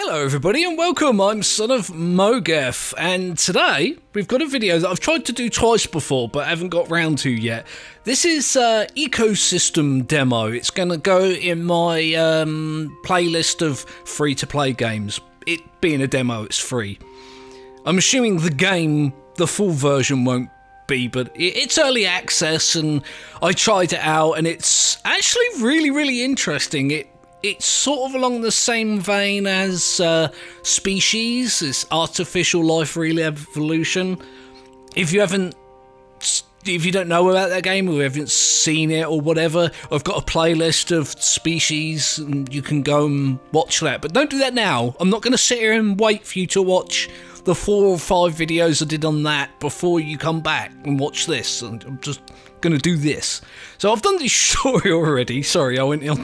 Hello everybody and welcome, I'm Son of Mogef, and today we've got a video that I've tried to do twice before but haven't got round to yet. This is ecosystem demo. It's going to go in my playlist of free-to-play games. It being a demo, it's free. I'm assuming the game, the full version won't be, but it's early access and I tried it out and it's actually really interesting. It's sort of along the same vein as Species, this artificial life re-evolution. If you don't know about that game or haven't seen it or whatever, I've got a playlist of Species and you can go and watch that. But don't do that now. I'm not going to sit here and wait for you to watch the 4 or 5 videos I did on that before you come back and watch this. And I'm just going to do this. So I've done this story already. Sorry, I went on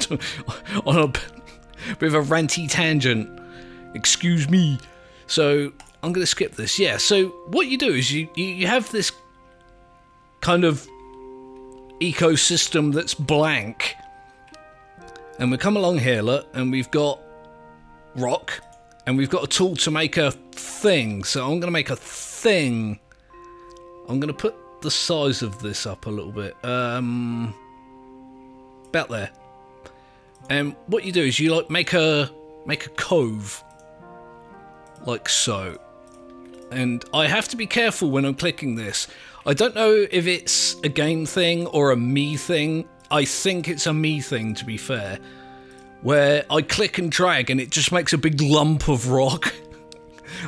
a bit of a ranty tangent. Excuse me. So I'm going to skip this. Yeah, so what you do is you have this kind of ecosystem that's blank. And we come along here, look, and we've got rock. And we've got a tool to make a thing. So I'm going to make a thing. I'm going to put the size of this up a little bit. About there. And what you do is you like make a cove. Like so. And I have to be careful when I'm clicking this. I don't know if it's a game thing or a me thing. I think it's a me thing, to be fair. Where I click and drag and it just makes a big lump of rock.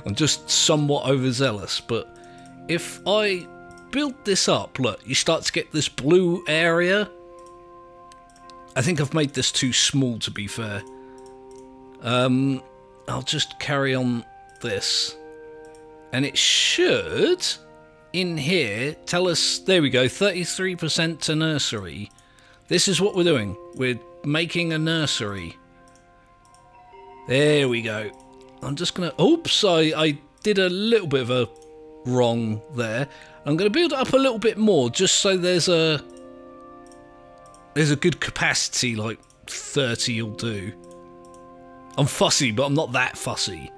I'm just somewhat overzealous, but if I build this up, look, you start to get this blue area. I think I've made this too small, to be fair. I'll just carry on this. And it should, in here, tell us, there we go, 33% to nursery. This is what we're doing. We're making a nursery. There we go. I'm just gonna, oops, I did a little bit of a wrong there. I'm gonna build it up a little bit more just so there's a good capacity, like 30 will do. I'm fussy, but I'm not that fussy.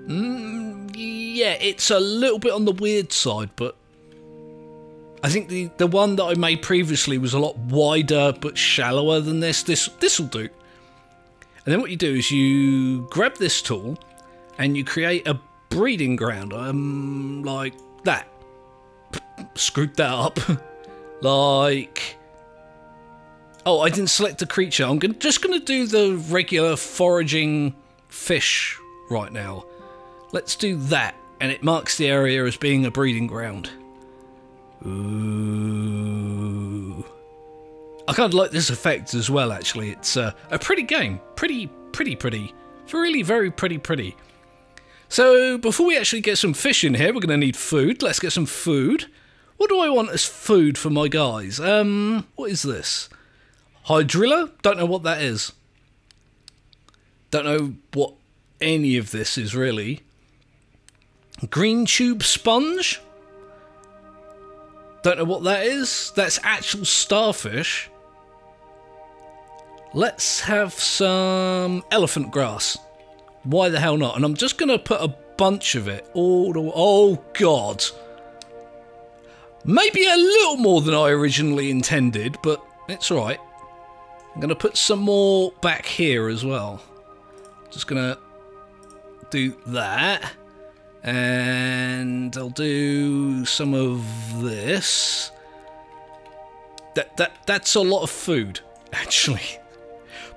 Yeah, it's a little bit on the weird side, but I think the one that I made previously was a lot wider but shallower than this. This'll do. And then what you do is you grab this tool and you create a breeding ground, like that. Screwed that up. Like, oh, I didn't select the creature. I'm just gonna do the regular foraging fish right now. Let's do that, and it marks the area as being a breeding ground. Ooh. I kind of like this effect as well, actually. It's a pretty game. Pretty. Really very pretty. So, before we actually get some fish in here, we're going to need food. Let's get some food. What do I want as food for my guys? What is this? Hydrilla? Don't know what that is. Don't know what any of this is, really. Green tube sponge? Don't know what that is. That's actual starfish. Let's have some elephant grass. Why the hell not? And I'm just going to put a bunch of it all the way. Oh, God. Maybe a little more than I originally intended, but it's alright. I'm going to put some more back here as well. Just going to do that. And I'll do some of this. That's a lot of food, actually.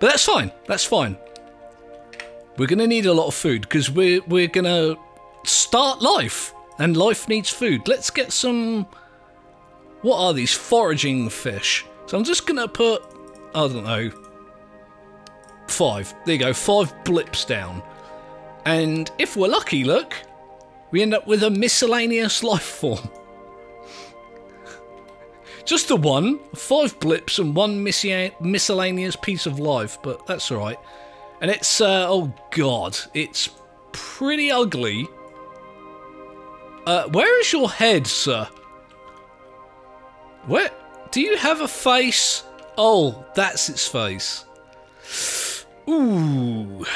But that's fine. That's fine. We're going to need a lot of food because we're going to start life. And life needs food. Let's get some... What are these? Foraging fish. So I'm just going to put... I don't know. 5. There you go. 5 blips down. And if we're lucky, look... We end up with a miscellaneous life form. Just the one. 5 blips and 1 miscellaneous piece of life, but that's alright. And it's, oh god, it's pretty ugly. Where is your head, sir? Where? Do you have a face? Oh, that's its face. Ooh.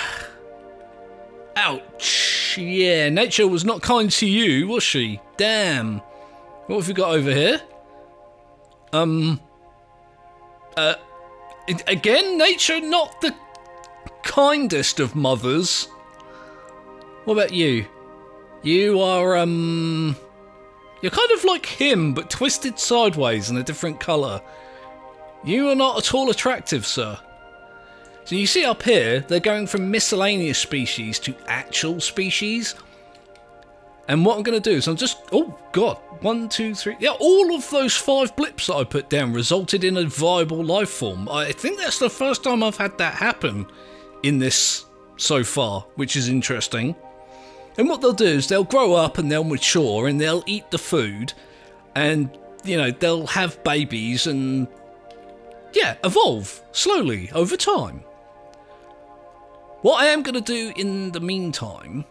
Ouch. Yeah, nature was not kind to you, was she? Damn. What have we got over here? Again, nature not the kindest of mothers. What about you? You are, you're kind of like him, but twisted sideways in a different colour. You are not at all attractive, sir. So you see up here, they're going from miscellaneous species to actual species. And what I'm going to do is I'm just... Oh, God. 1, 2, 3... Yeah, all of those 5 blips that I put down resulted in a viable life form. I think that's the first time I've had that happen in this so far, which is interesting. And what they'll do is they'll grow up and they'll mature and they'll eat the food. And, you know, they'll have babies and... yeah, evolve slowly over time. What I am going to do in the meantime...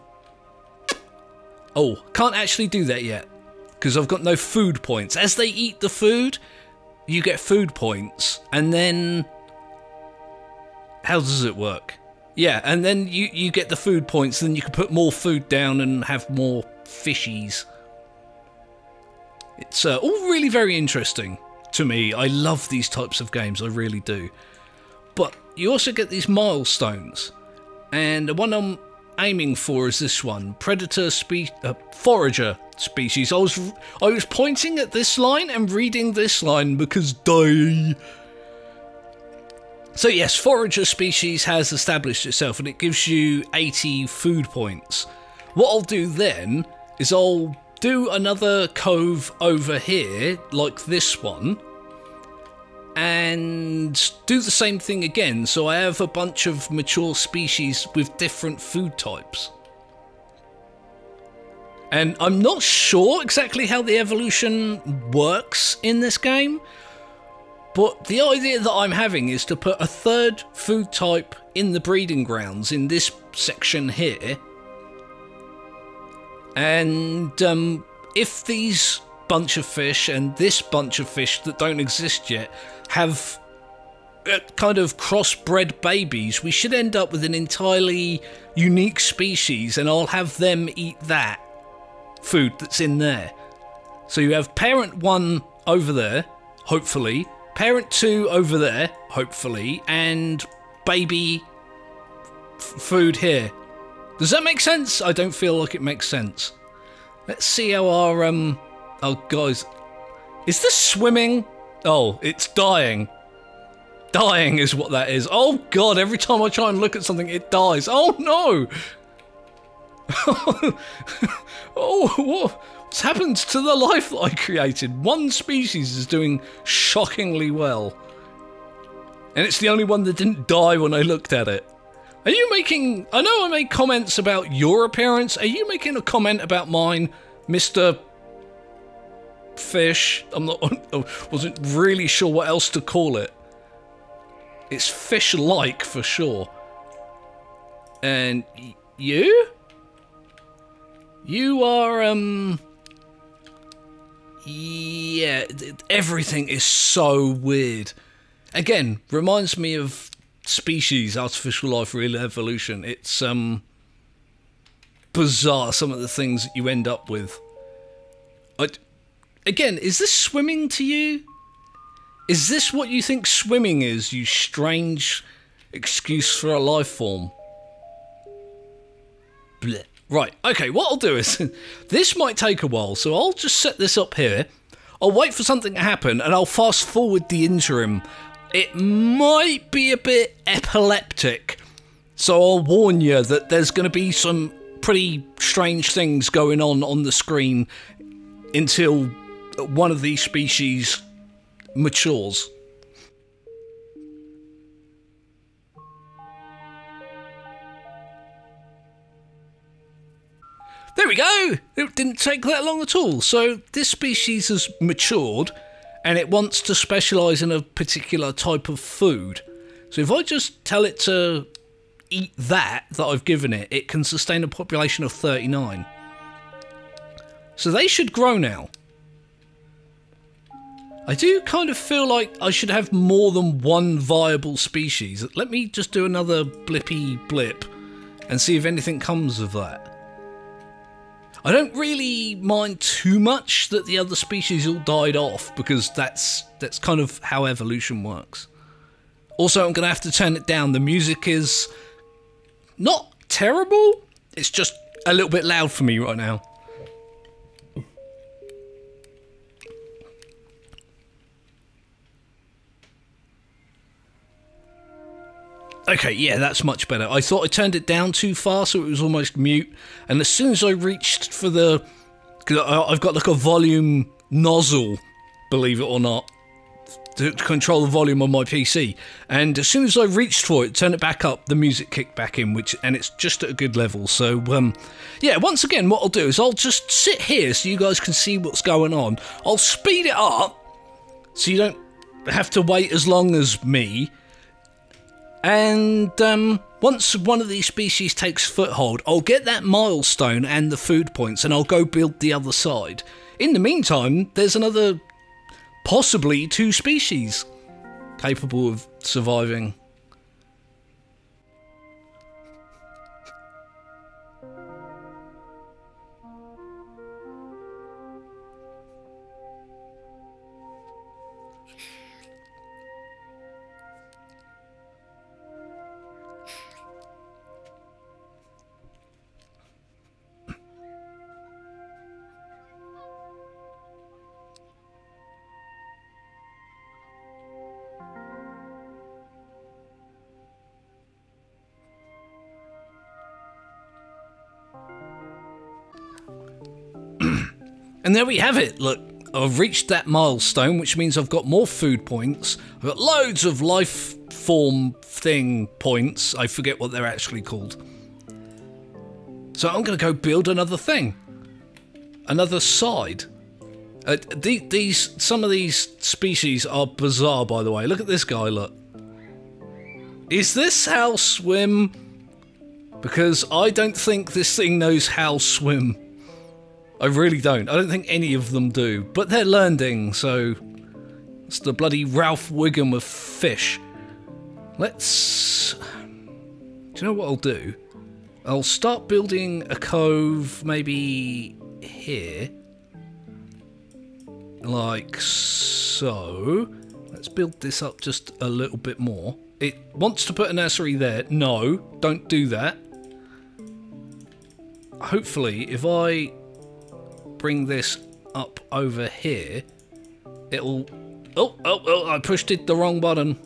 Oh, can't actually do that yet, because I've got no food points. As they eat the food, you get food points, and then... how does it work? Yeah, and then you get the food points, then you can put more food down and have more fishies. It's all really very interesting to me. I love these types of games, I really do. But you also get these milestones. And the one I'm aiming for is this one, forager species. I was pointing at this line and reading this line because die. So yes, forager species has established itself and it gives you 80 food points. What I'll do then is I'll do another cove over here, like this one, and do the same thing again, so I have a bunch of mature species with different food types. And I'm not sure exactly how the evolution works in this game, but the idea that I'm having is to put a third food type in the breeding grounds in this section here. And if these bunch of fish and this bunch of fish that don't exist yet have kind of crossbred babies, we should end up with an entirely unique species, and I'll have them eat that food that's in there. So you have parent 1 over there, hopefully, parent 2 over there, hopefully, and baby food here. Does that make sense? I don't feel like it makes sense. Let's see how our oh guys, is this swimming? Oh, it's dying. Dying is what that is. Oh God, every time I try and look at something, it dies. Oh no! Oh, what's happened to the life that I created? One species is doing shockingly well. And it's the only one that didn't die when I looked at it. Are you making... I know I made comments about your appearance. Are you making a comment about mine, Mr. Fish? I wasn't really sure what else to call it. It's fish-like for sure. And you? You are, yeah, everything is so weird. Again, reminds me of Species, Artificial Life, Real Evolution. It's, bizarre, some of the things that you end up with. Again, is this swimming to you? Is this what you think swimming is, you strange excuse for a life form? Blech. Right, okay, what I'll do is, this might take a while, so I'll just set this up here. I'll wait for something to happen, and I'll fast forward the interim. It might be a bit epileptic, so I'll warn you that there's going to be some pretty strange things going on the screen until one of these species matures. There we go! It didn't take that long at all. So this species has matured and it wants to specialise in a particular type of food. So if I just tell it to eat that I've given it, it can sustain a population of 39. So they should grow now. I do kind of feel like I should have more than one viable species. Let me just do another blippy blip and see if anything comes of that. I don't really mind too much that the other species all died off, because that's kind of how evolution works. Also, I'm going to have to turn it down. The music is not terrible, it's just a little bit loud for me right now. Okay, yeah, that's much better. I thought I turned it down too far, so it was almost mute. And as soon as I reached for the... Cause I've got like a volume nozzle, believe it or not, to control the volume on my PC. And as soon as I reached for it, turn it back up, the music kicked back in, and it's just at a good level. So, yeah, once again, what I'll do is I'll just sit here so you guys can see what's going on. I'll speed it up so you don't have to wait as long as me. And once one of these species takes foothold, I'll get that milestone and the food points, and I'll go build the other side. In the meantime, there's another, possibly 2 species capable of surviving. And there we have it. Look, I've reached that milestone, which means I've got more food points. I've got loads of life form thing points. I forget what they're actually called. So I'm going to go build another thing. Another side. Some of these species are bizarre, by the way. Look at this guy, look. Is this how swim? Because I don't think this thing knows how swim. I really don't. I don't think any of them do. But they're learning, so... It's the bloody Ralph Wiggum of fish. Let's... Do you know what I'll do? I'll start building a cove, maybe here. Like so. Let's build this up just a little bit more. It wants to put a nursery there. No, don't do that. Hopefully, if I bring this up over here, it'll... Oh, I pushed it the wrong button.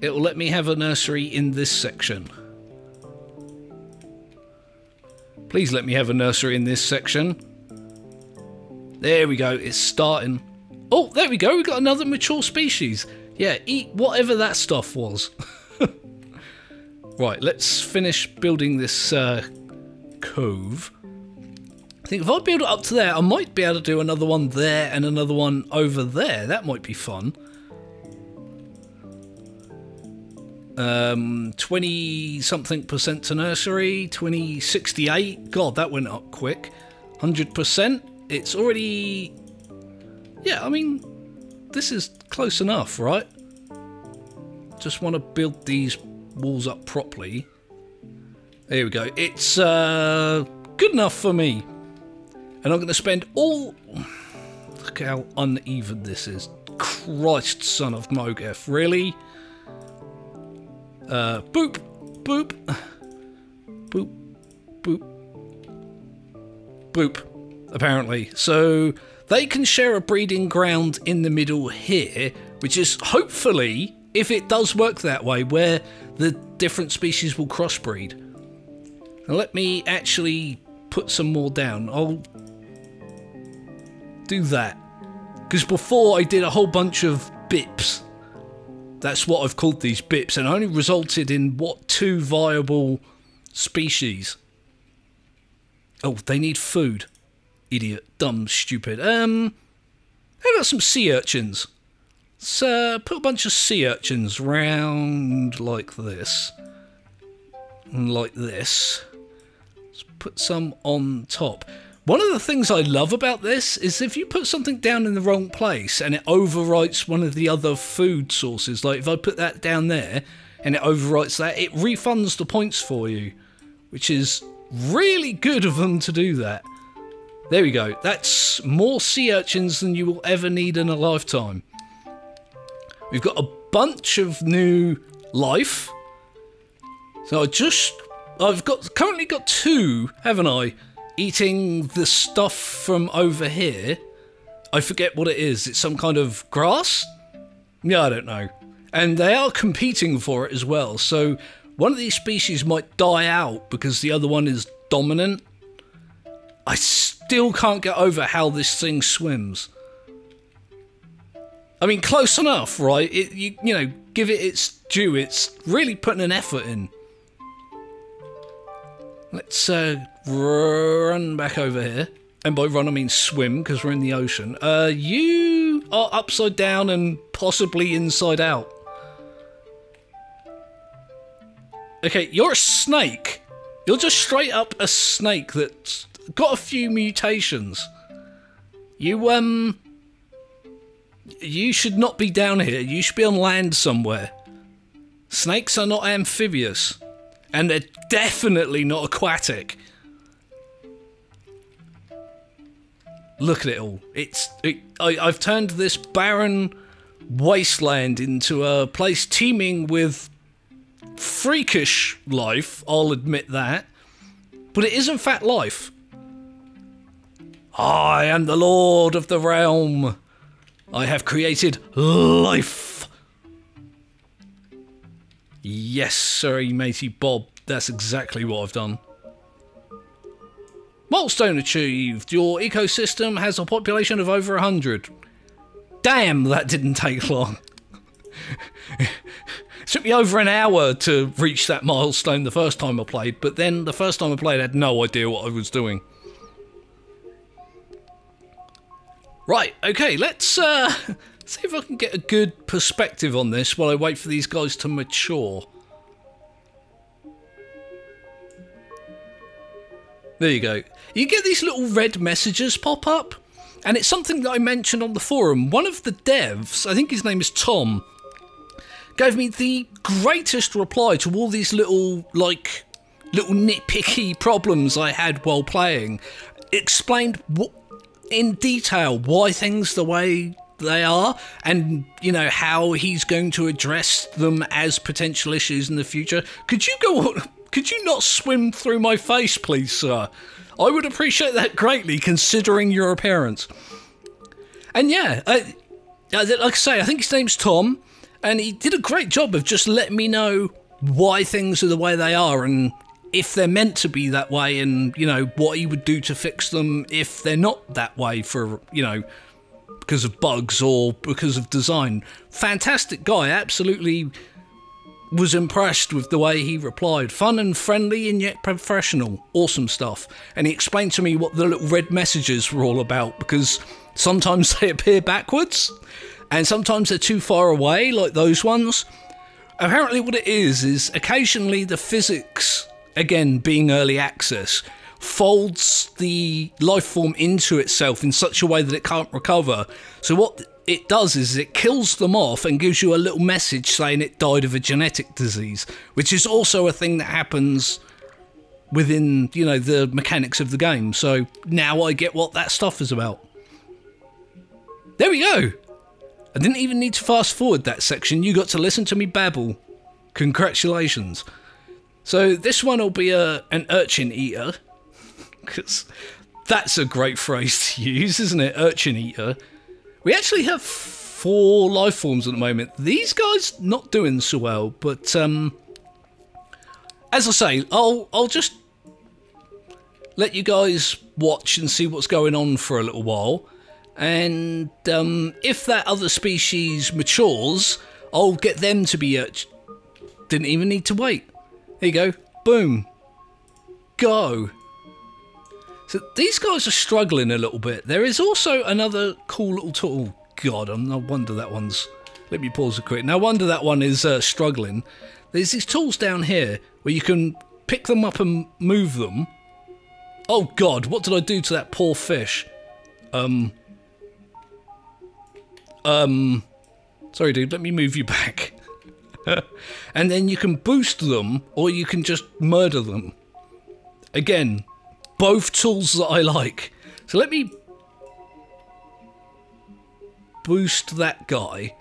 It'll let me have a nursery in this section. Please let me have a nursery in this section. There we go, it's starting. Oh, there we go, we got another mature species. Yeah, eat whatever that stuff was. Right, let's finish building this cove. I think if I build it up to there, I might be able to do another one there and another one over there. That might be fun. 20-something% to nursery, 68. God, that went up quick. 100%. It's already... Yeah, I mean, this is close enough, right? Just want to build these walls up properly. There we go. It's good enough for me. And I'm going to spend all... Look how uneven this is. Christ, son of Mogeth. Really? Boop. Boop. Boop. Boop. Boop. Apparently. So they can share a breeding ground in the middle here, which is hopefully, if it does work that way, where the different species will crossbreed. Now let me actually put some more down. I'll do that. Because before I did a whole bunch of bips. That's what I've called these bips, and only resulted in, what, 2 viable species. Oh, they need food. Idiot. Dumb. Stupid. How about some sea urchins? So, put a bunch of sea urchins round like this. And like this. Let's put some on top. One of the things I love about this is if you put something down in the wrong place and it overwrites one of the other food sources, like if I put that down there and it overwrites that, it refunds the points for you. which is really good of them to do that. There we go. That's more sea urchins than you will ever need in a lifetime. We've got a bunch of new life. So I've currently got 2, haven't I? Eating the stuff from over here. I forget what it is. It's some kind of grass? Yeah, I don't know. And they are competing for it as well. So one of these species might die out because the other one is dominant. I still can't get over how this thing swims. I mean, close enough, right? You know, give it its due. It's really putting an effort in. Let's run back over here. And by run, I mean swim, because we're in the ocean. You are upside down and possibly inside out. Okay, you're a snake. You're just straight up a snake that's got a few mutations. You should not be down here. You should be on land somewhere. Snakes are not amphibious. And they're definitely not aquatic. Look at it all. I've turned this barren wasteland into a place teeming with freakish life, I'll admit that. But it is in fact life. I am the Lord of the Realm. I have created life. Yes, sorry, matey Bob. That's exactly what I've done. Milestone achieved. Your ecosystem has a population of over 100. Damn, that didn't take long. It took me over an hour to reach that milestone the first time I played, but then the first time I played I had no idea what I was doing. Right, okay, let's see if I can get a good perspective on this while I wait for these guys to mature. There you go. You get these little red messages pop up, and it's something that I mentioned on the forum. One of the devs, I think his name is Tom, gave me the greatest reply to all these little nitpicky problems I had while playing. Explained in detail why things the way they are, and you know how he's going to address them as potential issues in the future. Could you not swim through my face, please, sir? I would appreciate that greatly, considering your appearance. And yeah, like I say, I think his name's Tom, and he did a great job of just letting me know why things are the way they are, and if they're meant to be that way, and, you know, what he would do to fix them if they're not that way for, you know, because of bugs or because of design. Fantastic guy, absolutely was impressed with the way he replied. Fun and friendly and yet professional. Awesome stuff. And he explained to me what the little red messages were all about, because sometimes they appear backwards and sometimes they're too far away, like those ones. Apparently what it is occasionally the physics, again being early access, folds the life form into itself in such a way that it can't recover. So what it does is it kills them off and gives you a little message saying it died of a genetic disease, which is also a thing that happens within, you know, the mechanics of the game. So now I get what that stuff is about. There we go. I didn't even need to fast forward that section. You got to listen to me babble. Congratulations. So this one will be an urchin eater, because that's a great phrase to use, isn't it? Urchin eater. We actually have 4 life forms at the moment. These guys not doing so well, but as I say, I'll just let you guys watch and see what's going on for a little while. And if that other species matures, I'll get them to be urchin. Didn't even need to wait. There you go. Boom. Go. So these guys are struggling a little bit. There is also another cool little tool. God, no wonder that one's... Let me pause it quick. No wonder that one is struggling. There's these tools down here where you can pick them up and move them. Oh God, what did I do to that poor fish? Sorry dude, let me move you back. And then you can boost them, or you can just murder them. Again, both tools that I like. So let me boost that guy.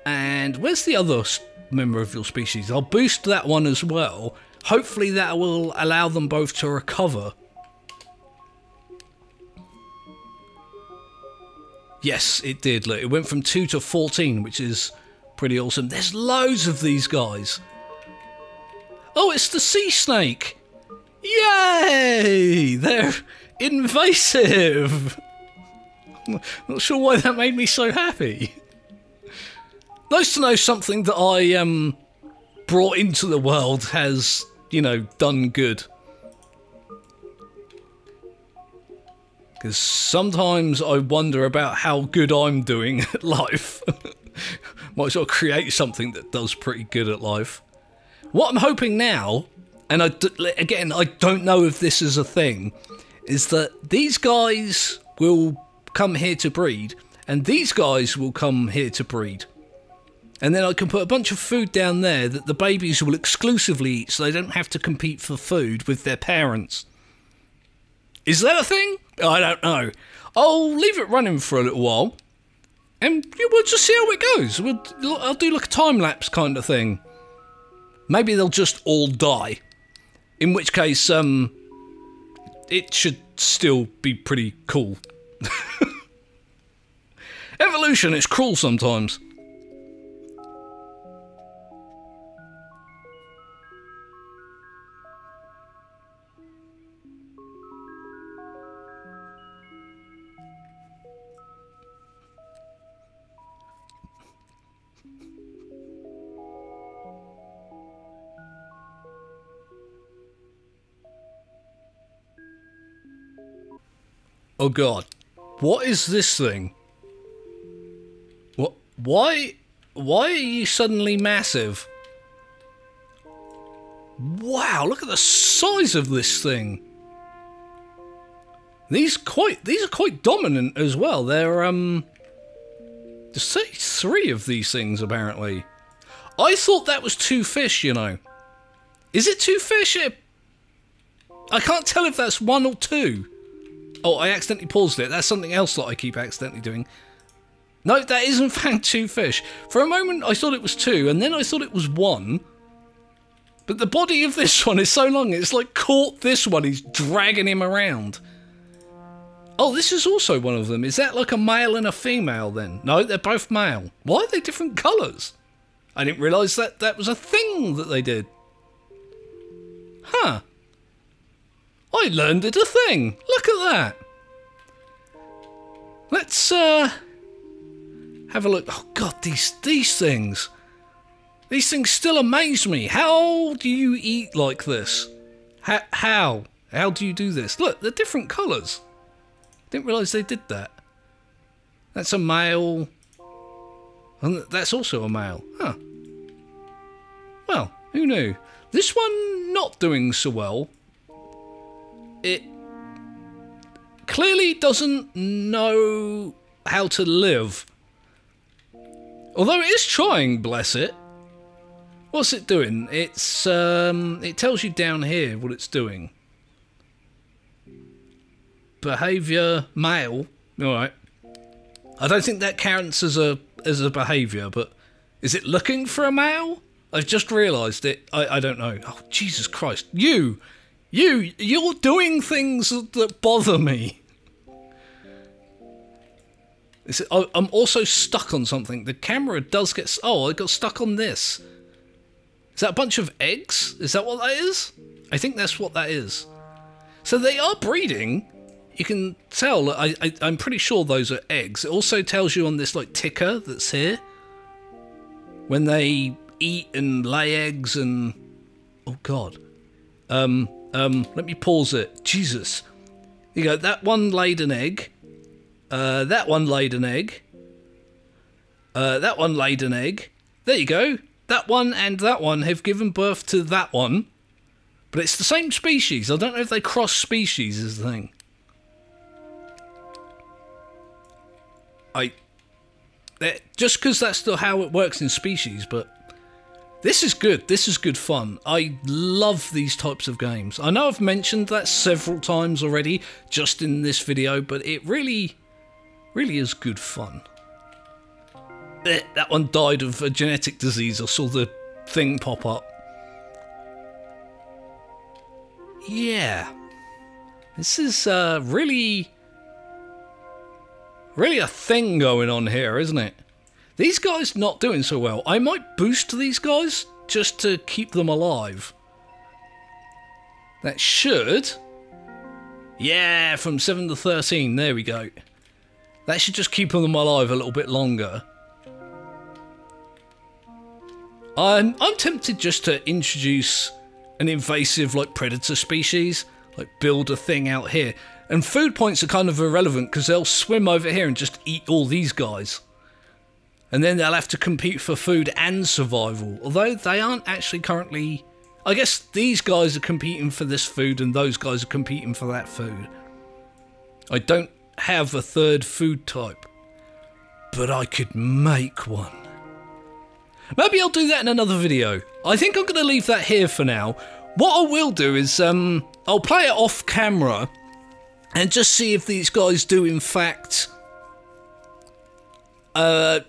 And where's the other member of your species? I'll boost that one as well. Hopefully that will allow them both to recover. Yes, it did. Look, it went from 2 to 14, which is pretty awesome. There's loads of these guys. Oh, it's the sea snake. Yay! They're invasive. Not sure why that made me so happy. Nice to know something that I brought into the world has, you know, done good. Because sometimes I wonder about how good I'm doing at life. Might as well create something that does pretty good at life. What I'm hoping now, and again, I don't know if this is a thing, is that these guys will come here to breed, and these guys will come here to breed. And then I can put a bunch of food down there that the babies will exclusively eat, so they don't have to compete for food with their parents. Is that a thing? I don't know. I'll leave it running for a little while, and we'll just see how it goes. I'll do like a time-lapse kind of thing. Maybe they'll just all die. In which case, it should still be pretty cool. Evolution is cruel sometimes. Oh god. What is this thing? What? Why are you suddenly massive? Wow, look at the size of this thing. These are quite dominant as well. There's 33 of these things apparently. I thought that was 2 fish, you know. Is it 2 fish? I can't tell if that's 1 or 2. Oh, I accidentally paused it. That's something else that I keep accidentally doing. No, that is in fact 2 fish. For a moment I thought it was 2, and then I thought it was 1. But the body of this one is so long, it's like caught this one, he's dragging him around. Oh, this is also one of them. Is that like a male and a female then? No, they're both male. Why are they different colours? I didn't realise that that was a thing that they did. Huh. I learned it a thing. Look at that. Let's have a look. Oh god, these things. These things still amaze me. How do you eat like this? How do you do this? Look, they're different colours. Didn't realise they did that. That's a male. And that's also a male. Huh. Well, who knew? This one not doing so well. It clearly doesn't know how to live. Although it is trying, bless it. What's it doing? It's it tells you down here what it's doing. Behaviour male. Alright. I don't think that counts as a behaviour, but is it looking for a male? I've just realised it. I don't know. Oh Jesus Christ. You're doing things that bother me. I'm also stuck on something. The camera does get... Oh, I got stuck on this. Is that a bunch of eggs? Is that what that is? I think that's what that is. So they are breeding. You can tell. I'm pretty sure those are eggs. It also tells you on this like ticker that's here when they eat and lay eggs and... Oh God. Let me pause it. Jesus. You go, that one laid an egg. That one laid an egg. That one laid an egg. There you go. That one and that one have given birth to that one. But it's the same species. I don't know if they cross species is the thing. Just because that's still how it works in species, but This is good. This is good fun. I love these types of games. I know I've mentioned that several times already just in this video, but it really is good fun. That one died of a genetic disease. I saw the thing pop up. Yeah. This is really a thing going on here, isn't it? These guys not doing so well. I might boost these guys just to keep them alive. That should... Yeah, from 7 to 13. There we go. That should just keep them alive a little bit longer. I'm tempted just to introduce an invasive like predator species. Like build a thing out here. And food points are kind of irrelevant because they'll swim over here and just eat all these guys. And then they'll have to compete for food and survival. Although they aren't actually currently... I guess these guys are competing for this food and those guys are competing for that food. I don't have a third food type. But I could make one. Maybe I'll do that in another video. I think I'm going to leave that here for now. What I will do is I'll play it off camera and just see if these guys do in fact...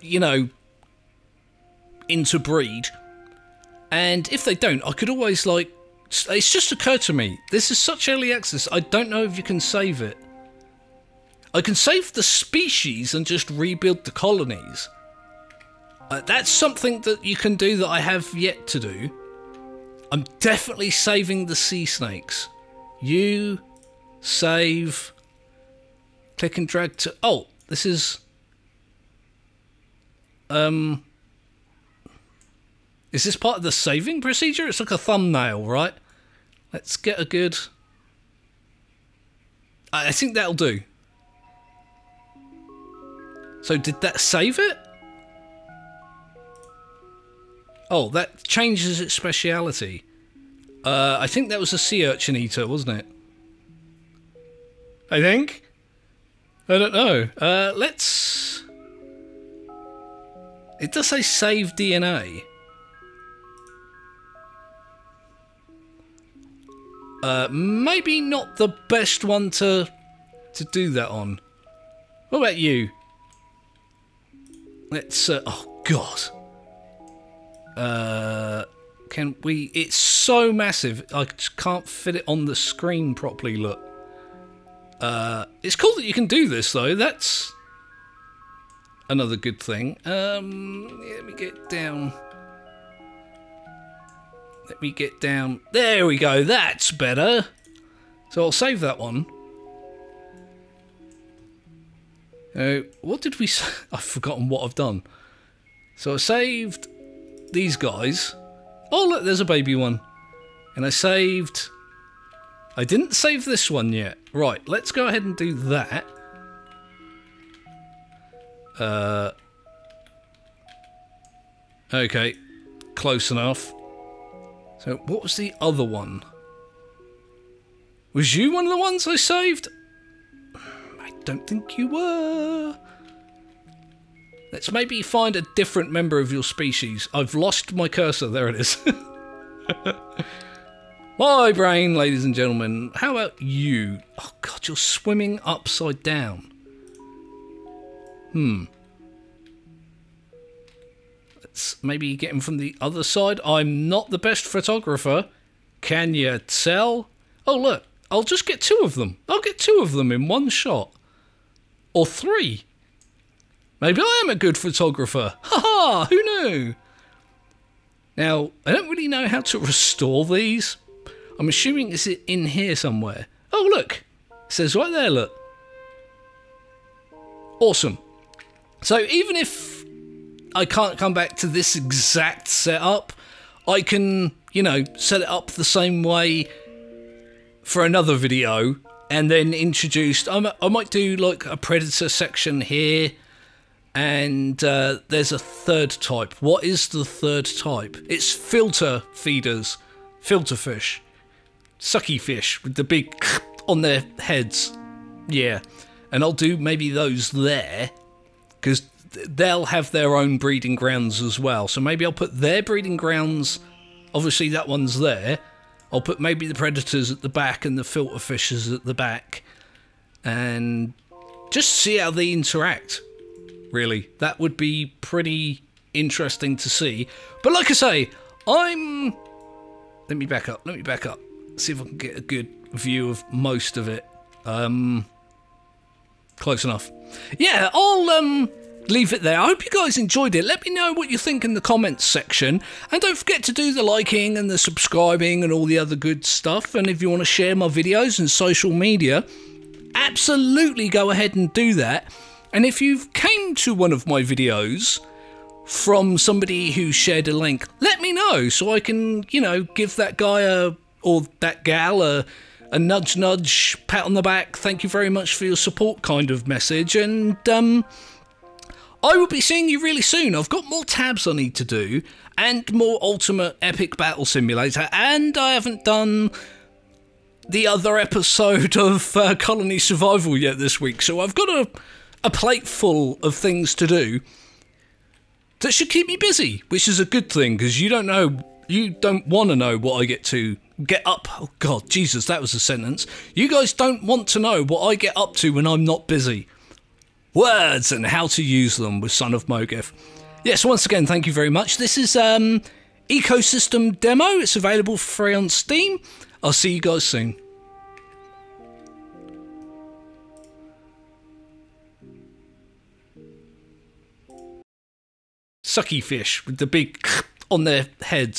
you know, interbreed. And if they don't, I could always, like... It's just occurred to me, this is such early access, I don't know if you can save it. I can save the species and just rebuild the colonies. That's something that you can do that I have yet to do. I'm definitely saving the sea snakes. You save... Click and drag to... Oh, this is... Is this part of the saving procedure? It's like a thumbnail, right? Let's get a good... I think that'll do. So did that save it? Oh, that changes its speciality. I think that was a sea urchin eater, wasn't it? I think? I don't know. Let's... It does say save DNA. Maybe not the best one to do that on. What about you? Let's... oh, God. Can we... It's so massive, I just can't fit it on the screen properly, look. It's cool that you can do this, though. That's another good thing. Let me get down. Let me get down. There we go, that's better. So I'll save that one. What did we... I've forgotten what I've done. So I saved these guys. Oh, look, there's a baby one. And I saved... I didn't save this one yet. Right, let's go ahead and do that. Okay, close enough. So, what was the other one? Was you one of the ones I saved? I don't think you were. Let's maybe find a different member of your species. I've lost my cursor. There it is. My brain, ladies and gentlemen. How about you? Oh, God, you're swimming upside down. Let's maybe get him from the other side. I'm not the best photographer. Can you tell? Oh, look. I'll just get two of them. I'll get two of them in one shot. Or three. Maybe I am a good photographer. Ha-ha! Who knew? Now, I don't really know how to restore these. I'm assuming it's in here somewhere. Oh, look. It says right there, look. Awesome. So even if I can't come back to this exact setup, I can, you know, set it up the same way for another video and then introduce... I might do like a predator section here. And there's a third type. What is the third type? It's filter feeders. Filter fish. Sucky fish with the big on their heads. Yeah. And I'll do maybe those there. Because they'll have their own breeding grounds as well. So maybe I'll put their breeding grounds. Obviously, that one's there. I'll put maybe the predators at the back and the filter fishers at the back, and just see how they interact. Really, that would be pretty interesting to see. But like I say, let me back up. See if I can get a good view of most of it. Close enough. Yeah, I'll leave it there. I hope you guys enjoyed it. Let me know what you think in the comments section, and don't forget to do the liking and the subscribing and all the other good stuff. And if you want to share my videos and social media, absolutely go ahead and do that. And if you've came to one of my videos from somebody who shared a link, let me know so I can, you know, give that guy or that gal a nudge nudge, pat on the back, thank you very much for your support kind of message. And I will be seeing you really soon. I've got more tabs I need to do, and more Ultimate Epic Battle Simulator, and I haven't done the other episode of Colony Survival yet this week, so I've got a plate full of things to do that should keep me busy, which is a good thing, because you don't want to know what I get up. Oh god, Jesus, that was a sentence. You guys don't want to know what I get up to when I'm not busy. Words and how to use them with Son of Mogef. Yes, once again, thank you very much. This is Ecosystem Demo. It's available for free on Steam. I'll see you guys soon. Sucky fish with the big on their heads.